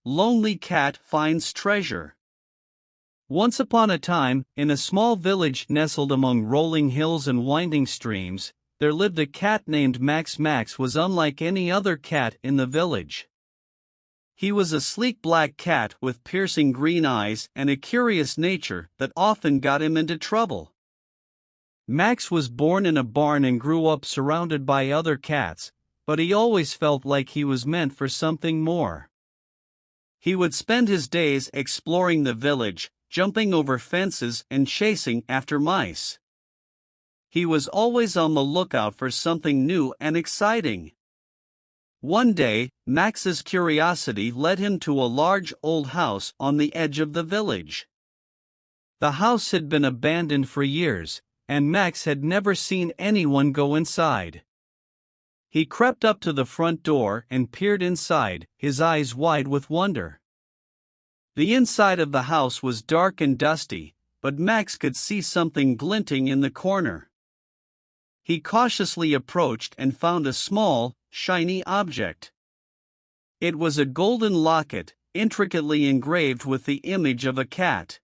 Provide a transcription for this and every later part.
Lonely Cat Finds Treasure. Once upon a time, in a small village nestled among rolling hills and winding streams, there lived a cat named Max. Max was unlike any other cat in the village. He was a sleek black cat with piercing green eyes and a curious nature that often got him into trouble. Max was born in a barn and grew up surrounded by other cats, but he always felt like he was meant for something more. He would spend his days exploring the village, jumping over fences and chasing after mice. He was always on the lookout for something new and exciting. One day, Max's curiosity led him to a large old house on the edge of the village. The house had been abandoned for years, and Max had never seen anyone go inside. He crept up to the front door and peered inside, his eyes wide with wonder. The inside of the house was dark and dusty, but Max could see something glinting in the corner. He cautiously approached and found a small, shiny object. It was a golden locket, intricately engraved with the image of a cat.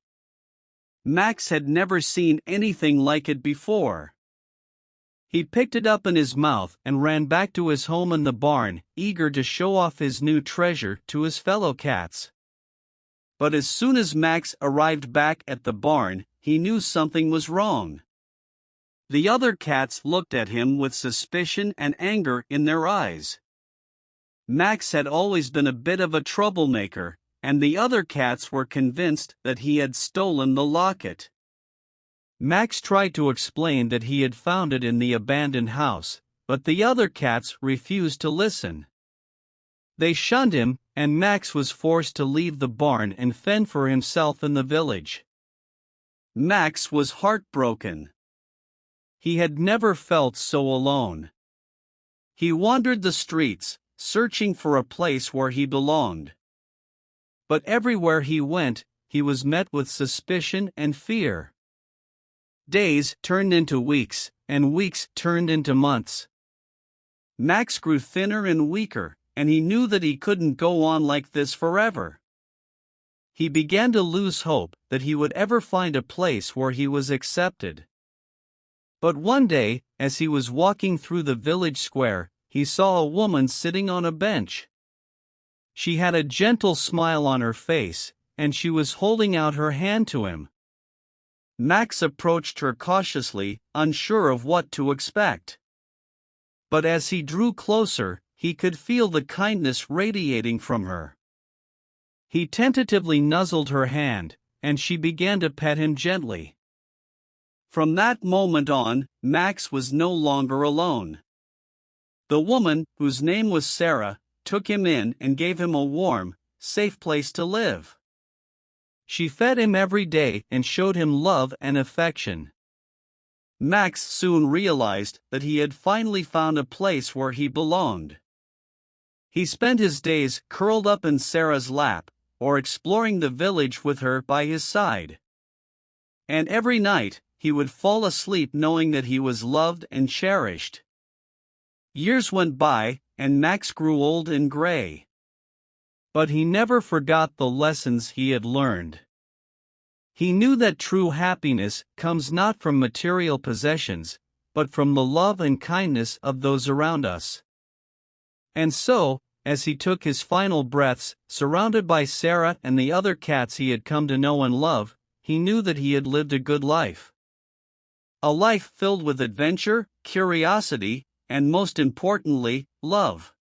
Max had never seen anything like it before. He picked it up in his mouth and ran back to his home in the barn, eager to show off his new treasure to his fellow cats. But as soon as Max arrived back at the barn, he knew something was wrong. The other cats looked at him with suspicion and anger in their eyes. Max had always been a bit of a troublemaker, and the other cats were convinced that he had stolen the locket. Max tried to explain that he had found it in the abandoned house, but the other cats refused to listen. They shunned him, and Max was forced to leave the barn and fend for himself in the village. Max was heartbroken. He had never felt so alone. He wandered the streets, searching for a place where he belonged. But everywhere he went, he was met with suspicion and fear. Days turned into weeks, and weeks turned into months. Max grew thinner and weaker, and he knew that he couldn't go on like this forever. He began to lose hope that he would ever find a place where he was accepted. But one day, as he was walking through the village square, he saw a woman sitting on a bench. She had a gentle smile on her face, and she was holding out her hand to him. Max approached her cautiously, unsure of what to expect. But as he drew closer, he could feel the kindness radiating from her. He tentatively nuzzled her hand, and she began to pet him gently. From that moment on, Max was no longer alone. The woman, whose name was Sarah, took him in and gave him a warm, safe place to live. She fed him every day and showed him love and affection. Max soon realized that he had finally found a place where he belonged. He spent his days curled up in Sarah's lap, or exploring the village with her by his side. And every night, he would fall asleep knowing that he was loved and cherished. Years went by, and Max grew old and gray. But he never forgot the lessons he had learned. He knew that true happiness comes not from material possessions, but from the love and kindness of those around us. And so, as he took his final breaths, surrounded by Sarah and the other cats he had come to know and love, he knew that he had lived a good life. A life filled with adventure, curiosity, and most importantly, love.